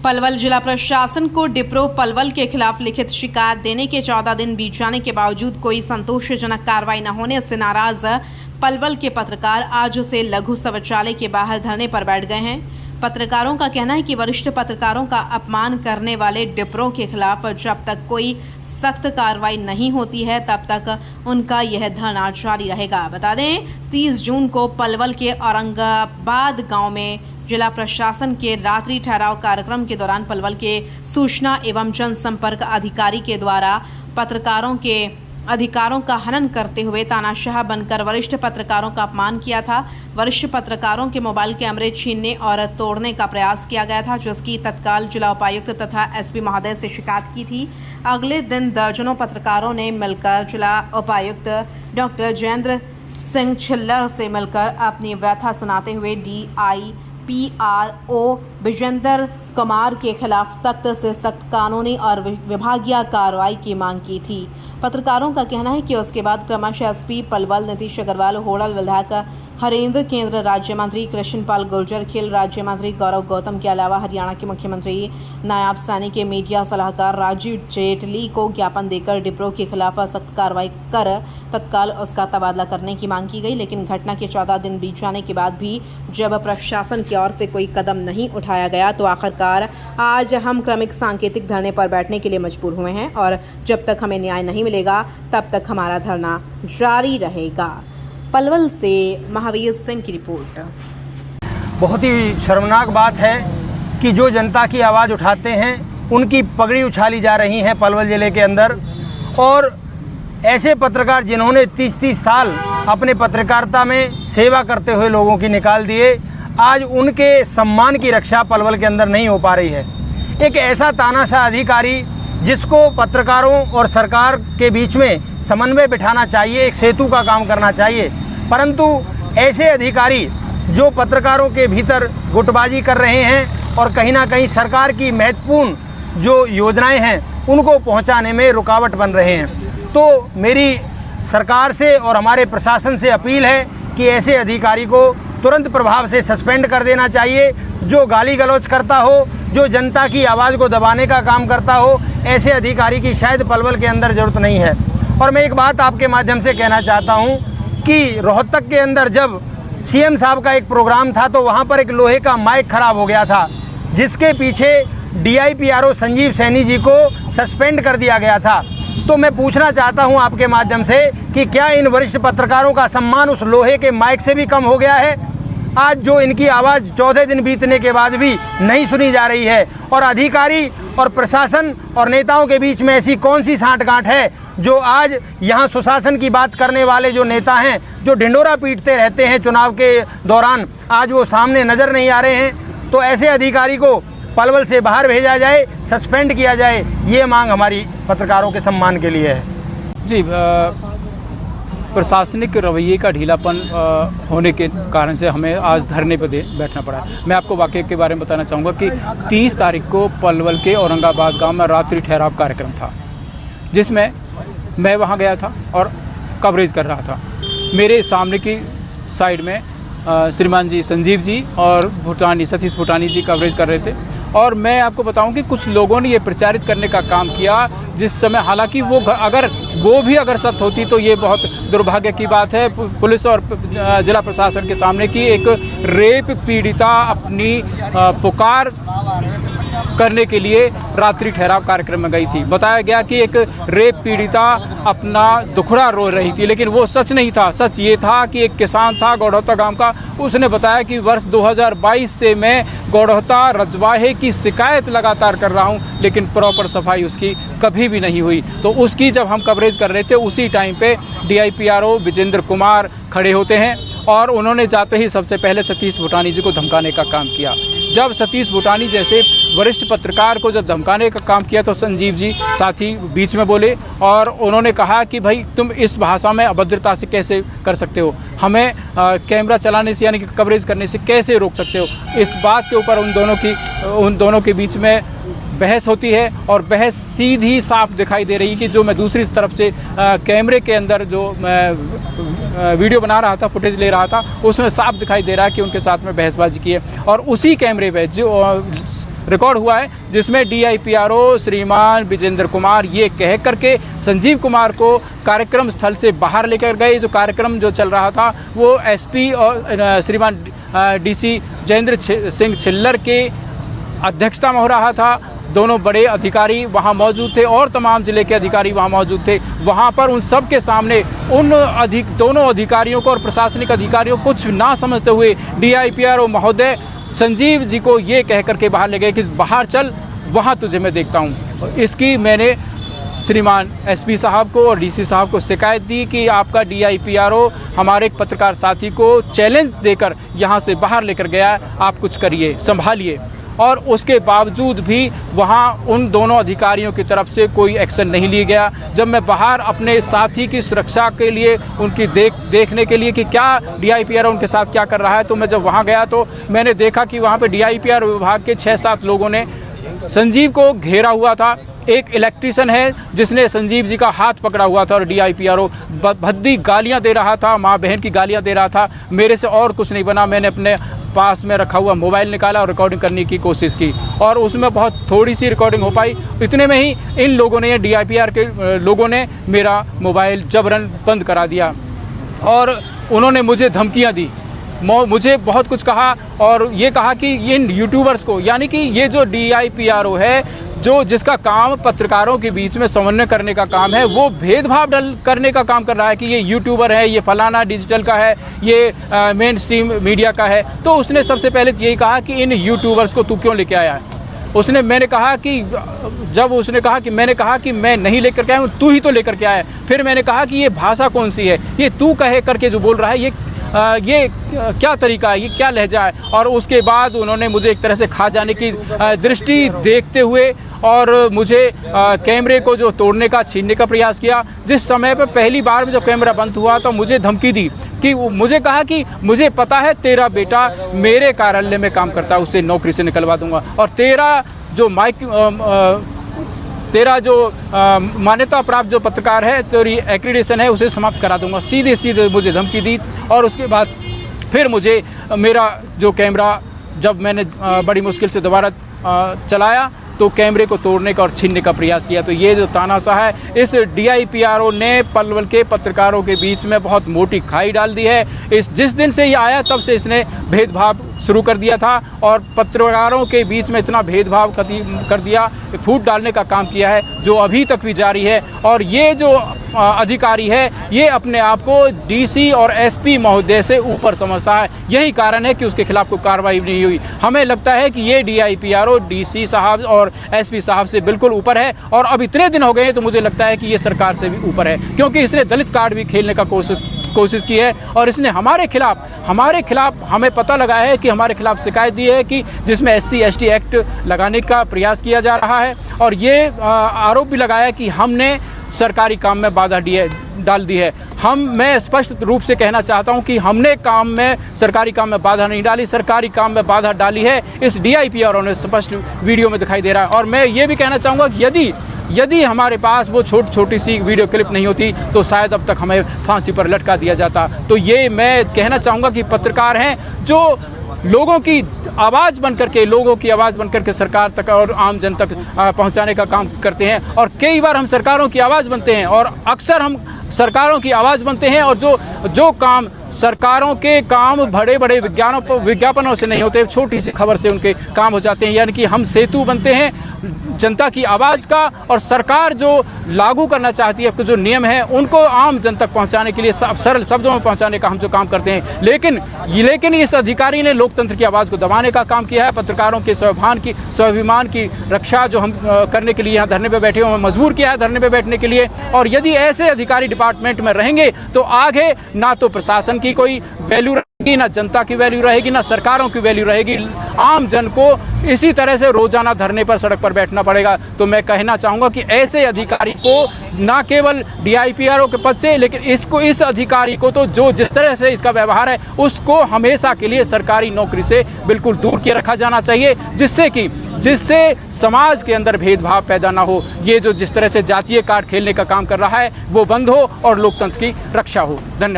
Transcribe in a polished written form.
पलवल जिला प्रशासन को डिप्रो पलवल के खिलाफ लिखित शिकायत देने के 14 दिन बीत जाने के बावजूद कोई संतोषजनक कार्रवाई न होने से नाराज पलवल के पत्रकार आज से लघु शौचालय के बाहर धरने पर बैठ गए हैं। पत्रकारों का कहना है कि वरिष्ठ पत्रकारों का अपमान करने वाले डिप्रो के खिलाफ जब तक कोई सख्त कार्रवाई नहीं होती है तब तक उनका यह धरना जारी रहेगा। बता दें 30 जून को पलवल के औरंगाबाद गांव में जिला प्रशासन के रात्रि ठहराव कार्यक्रम के दौरान पलवल के सूचना एवं जनसंपर्क अधिकारी के द्वारा पत्रकारों के अधिकारों का हनन करते हुए तानाशाह बनकर वरिष्ठ पत्रकारों का अपमान किया था। वरिष्ठ पत्रकारों के मोबाइल कैमरे छीनने और तोड़ने का प्रयास किया गया था, जिसकी तत्काल जिला उपायुक्त तथा एसपी महोदय से शिकायत की थी। अगले दिन दर्जनों पत्रकारों ने मिलकर जिला उपायुक्त डॉक्टर जयेंद्र सिंह छिल्लर से मिलकर अपनी व्यथा सुनाते हुए DIPRO विजेंद्र कुमार के खिलाफ सख्त से सख्त कानूनी और विभागीय कार्रवाई की मांग की थी। पत्रकारों का कहना है कि उसके बाद क्रमशः एसपी पलवल नीतीश अग्रवाल, होडल विधायक हरेंद्र, केंद्र राज्य मंत्री कृष्णपाल गुर्जर, खेल राज्य मंत्री गौरव गौतम के अलावा हरियाणा के मुख्यमंत्री नायब सैनी के मीडिया सलाहकार राजीव जेटली को ज्ञापन देकर डिप्रो के खिलाफ सख्त कार्रवाई कर तत्काल उसका तबादला करने की मांग की गई। लेकिन घटना के 14 दिन बीत जाने के बाद भी जब प्रशासन की ओर से कोई कदम नहीं उठाया गया तो आखिरकार आज हम क्रमिक सांकेतिक धरने पर बैठने के लिए मजबूर हुए हैं और जब तक हमें न्याय नहीं मिलेगा तब तक हमारा धरना जारी रहेगा। पलवल से महावीर सिंह की रिपोर्ट। बहुत ही शर्मनाक बात है कि जो जनता की आवाज़ उठाते हैं उनकी पगड़ी उछाली जा रही है पलवल ज़िले के अंदर, और ऐसे पत्रकार जिन्होंने 30-30 साल अपने पत्रकारिता में सेवा करते हुए लोगों की निकाल दिए, आज उनके सम्मान की रक्षा पलवल के अंदर नहीं हो पा रही है। एक ऐसा तानाशाह अधिकारी जिसको पत्रकारों और सरकार के बीच में समन्वय बिठाना चाहिए, एक सेतु का काम करना चाहिए, परंतु ऐसे अधिकारी जो पत्रकारों के भीतर गुटबाजी कर रहे हैं और कहीं ना कहीं सरकार की महत्वपूर्ण जो योजनाएं हैं उनको पहुंचाने में रुकावट बन रहे हैं। तो मेरी सरकार से और हमारे प्रशासन से अपील है कि ऐसे अधिकारी को तुरंत प्रभाव से सस्पेंड कर देना चाहिए। जो गाली गलौज करता हो, जो जनता की आवाज़ को दबाने का काम करता हो, ऐसे अधिकारी की शायद पलवल के अंदर ज़रूरत नहीं है। और मैं एक बात आपके माध्यम से कहना चाहता हूं कि रोहतक के अंदर जब सीएम साहब का एक प्रोग्राम था तो वहां पर एक लोहे का माइक खराब हो गया था, जिसके पीछे DIPRO संजीव सैनी जी को सस्पेंड कर दिया गया था। तो मैं पूछना चाहता हूं आपके माध्यम से कि क्या इन वरिष्ठ पत्रकारों का सम्मान उस लोहे के माइक से भी कम हो गया है? आज जो इनकी आवाज़ 14 दिन बीतने के बाद भी नहीं सुनी जा रही है, और अधिकारी और प्रशासन और नेताओं के बीच में ऐसी कौन सी साँठ-गाँठ है जो आज यहाँ सुशासन की बात करने वाले जो नेता हैं, जो ढिंडोरा पीटते रहते हैं चुनाव के दौरान, आज वो सामने नज़र नहीं आ रहे हैं। तो ऐसे अधिकारी को पलवल से बाहर भेजा जाए, सस्पेंड किया जाए, ये मांग हमारी पत्रकारों के सम्मान के लिए है। जी, प्रशासनिक रवैये का ढीलापन होने के कारण से हमें आज धरने पर बैठना पड़ा। मैं आपको वाकये के बारे में बताना चाहूँगा कि 30 तारीख को पलवल के औरंगाबाद गांव में रात्रि ठहराव कार्यक्रम था, जिसमें मैं वहां गया था और कवरेज कर रहा था। मेरे सामने की साइड में श्रीमान जी संजीव जी और सतीश भूटानी जी कवरेज कर रहे थे, और मैं आपको बताऊं कि कुछ लोगों ने ये प्रचारित करने का काम किया जिस समय, हालांकि वो अगर सत्य होती तो ये बहुत दुर्भाग्य की बात है। पुलिस और जिला प्रशासन के सामने की एक रेप पीड़िता अपनी पुकार करने के लिए रात्रि ठहराव कार्यक्रम में गई थी। बताया गया कि एक रेप पीड़िता अपना दुखड़ा रो रही थी, लेकिन वो सच नहीं था। सच ये था कि एक किसान था गौड़ौता गांव का, उसने बताया कि वर्ष 2022 से मैं गौड़ौता रजवाहे की शिकायत लगातार कर रहा हूं, लेकिन प्रॉपर सफाई उसकी कभी भी नहीं हुई। तो उसकी जब हम कवरेज कर रहे थे उसी टाइम पे DIPRO विजेंद्र कुमार खड़े होते हैं, और उन्होंने जाते ही सबसे पहले सतीश भूटानी जी को धमकाने का काम किया। जब सतीश भूटानी जैसे वरिष्ठ पत्रकार को जब धमकाने का काम किया तो संजीव जी साथी बीच में बोले और उन्होंने कहा कि भाई तुम इस भाषा में अभद्रता से कैसे कर सकते हो, हमें कैमरा चलाने से यानी कि कवरेज करने से कैसे रोक सकते हो। इस बात के ऊपर उन दोनों के बीच में बहस होती है, और बहस सीधी साफ दिखाई दे रही है कि जो मैं दूसरी तरफ से कैमरे के अंदर जो मैं वीडियो बना रहा था, फुटेज ले रहा था, उसमें साफ दिखाई दे रहा है कि उनके साथ में बहसबाजी की है। और उसी कैमरे पे जो रिकॉर्ड हुआ है, जिसमें DIPRO श्रीमान विजेंद्र कुमार ये कह करके संजीव कुमार को कार्यक्रम स्थल से बाहर लेकर गए। जो कार्यक्रम जो चल रहा था वो SP और श्रीमान DC जयेंद्र सिंह छिल्लर के अध्यक्षता में हो रहा था। दोनों बड़े अधिकारी वहां मौजूद थे और तमाम ज़िले के अधिकारी वहां मौजूद थे। वहां पर उन सब के सामने दोनों अधिकारियों को और प्रशासनिक अधिकारियों को कुछ ना समझते हुए DIPRO महोदय संजीव जी को ये कह करके बाहर ले गए कि बाहर चल, वहाँ तुझे मैं देखता हूँ। इसकी मैंने श्रीमान SP साहब को और DC साहब को शिकायत दी कि आपका DIPRO हमारे एक पत्रकार साथी को चैलेंज देकर यहाँ से बाहर लेकर गया, आप कुछ करिए, संभालिए। और उसके बावजूद भी वहाँ उन दोनों अधिकारियों की तरफ से कोई एक्शन नहीं लिया गया। जब मैं बाहर अपने साथी की सुरक्षा के लिए उनकी देखने के लिए कि क्या DIPRO उनके साथ क्या कर रहा है, तो मैं जब वहाँ गया तो मैंने देखा कि वहाँ पे DIPRO विभाग के 6-7 लोगों ने संजीव को घेरा हुआ था। एक इलेक्ट्रीशियन है जिसने संजीव जी का हाथ पकड़ा हुआ था और DIPRO भद्दी गालियां दे रहा था, माँ बहन की गालियां दे रहा था। मेरे से और कुछ नहीं बना। मैंने अपने पास में रखा हुआ मोबाइल निकाला और रिकॉर्डिंग करने की कोशिश की और उसमें बहुत थोड़ी सी रिकॉर्डिंग हो पाई। इतने में ही इन लोगों ने, DIPR के लोगों ने मेरा मोबाइल जबरन बंद करा दिया और उन्होंने मुझे धमकियाँ दी, मुझे बहुत कुछ कहा और ये कहा कि इन यूट्यूबर्स को, यानी कि ये जो DIPRO है जो जिसका काम पत्रकारों के बीच में समन्वय करने का काम है, वो भेदभाव करने का काम कर रहा है कि ये यूट्यूबर है, ये फलाना डिजिटल का है, ये मेन स्ट्रीम मीडिया का है। तो उसने सबसे पहले यही कहा कि इन यूट्यूबर्स को तू क्यों लेके आया है। मैंने कहा कि मैं नहीं लेकर के आया हूँ, तू ही तो लेकर के आया है। फिर मैंने कहा कि ये भाषा कौन सी है, ये तू कहे करके जो बोल रहा है, ये क्या तरीका है, ये क्या लहजा है। और उसके बाद उन्होंने मुझे एक तरह से खा जाने की दृष्टि देखते हुए और मुझे कैमरे को जो तोड़ने का, छीनने का प्रयास किया। जिस समय पर पहली बार में जब कैमरा बंद हुआ तो मुझे धमकी दी कि मुझे कहा कि मुझे पता है तेरा बेटा मेरे कार्यालय में काम करता है, उससे नौकरी से निकलवा दूंगा और तेरा जो मान्यता प्राप्त जो पत्रकार है, तेरी एक्रीडेशन है, उसे समाप्त करा दूंगा। सीधे सीधे मुझे धमकी दी। और उसके बाद फिर मुझे मेरा जो कैमरा जब मैंने बड़ी मुश्किल से दोबारा चलाया तो कैमरे को तोड़ने का और छीनने का प्रयास किया। तो ये जो तानाशाह है, इस DIPRO ने पलवल के पत्रकारों के बीच में बहुत मोटी खाई डाल दी है। जिस दिन से ये आया तब से इसने भेदभाव शुरू कर दिया था और पत्रकारों के बीच में इतना भेदभाव कर दिया, फूट डालने का काम किया है जो अभी तक भी जारी है। और ये जो अधिकारी है ये अपने आप को DC और SP महोदय से ऊपर समझता है। यही कारण है कि उसके खिलाफ कोई कार्रवाई नहीं हुई। हमें लगता है कि ये DIPRO DC साहब और SP साहब से बिल्कुल ऊपर है और अब इतने दिन हो गए तो मुझे लगता है कि ये सरकार से भी ऊपर है, क्योंकि इसने दलित कार्ड भी खेलने का कोशिश की है और इसने हमारे खिलाफ हमें पता लगा है कि हमारे खिलाफ शिकायत दी है कि जिसमें SC ST एक्ट लगाने का प्रयास किया जा रहा है और ये आरोप भी लगाया कि हमने सरकारी काम में बाधा डाल दी है। मैं स्पष्ट रूप से कहना चाहता हूं कि हमने सरकारी काम में बाधा नहीं डाली, सरकारी काम में बाधा डाली है इस DIPRO ने, स्पष्ट वीडियो में दिखाई दे रहा है। और मैं ये भी कहना चाहूँगा कि यदि हमारे पास वो छोटी सी वीडियो क्लिप नहीं होती तो शायद अब तक हमें फांसी पर लटका दिया जाता। तो ये मैं कहना चाहूँगा कि पत्रकार हैं जो लोगों की आवाज़ बन करके सरकार तक और आम जन तक पहुंचाने का काम करते हैं। और कई बार हम सरकारों की आवाज़ बनते हैं और अक्सर हम सरकारों की आवाज़ बनते हैं और जो काम सरकारों के काम बड़े बड़े विज्ञापनों से नहीं होते, छोटी सी खबर से उनके काम हो जाते हैं। यानी कि हम सेतु बनते हैं जनता की आवाज़ का और सरकार जो लागू करना चाहती है, जो नियम है उनको आम जन तक पहुंचाने के लिए सरल शब्दों में पहुंचाने का हम जो काम करते हैं। लेकिन इस अधिकारी ने लोकतंत्र की आवाज़ को दबाने का काम किया है। पत्रकारों के स्वाभिमान की रक्षा जो हम करने के लिए यहाँ धरने पर बैठे हुए मजबूर किया है धरने पर बैठने के लिए। और यदि ऐसे अधिकारी डिपार्टमेंट में रहेंगे तो आगे ना तो प्रशासन की कोई वैल्यू रहेगी, ना जनता की वैल्यू रहेगी, ना सरकारों की वैल्यू रहेगी। आम जन को इसी तरह से रोजाना धरने पर, सड़क पर बैठना पड़ेगा। तो मैं कहना चाहूँगा कि ऐसे अधिकारी को ना केवल DIPRO के पद से, लेकिन इस अधिकारी को तो जो जिस तरह से इसका व्यवहार है उसको हमेशा के लिए सरकारी नौकरी से बिल्कुल दूर किए रखा जाना चाहिए, जिससे समाज के अंदर भेदभाव पैदा ना हो। ये जो जिस तरह से जातीय कार्ड खेलने का काम कर रहा है वो बंद हो और लोकतंत्र की रक्षा हो। धन्यवाद।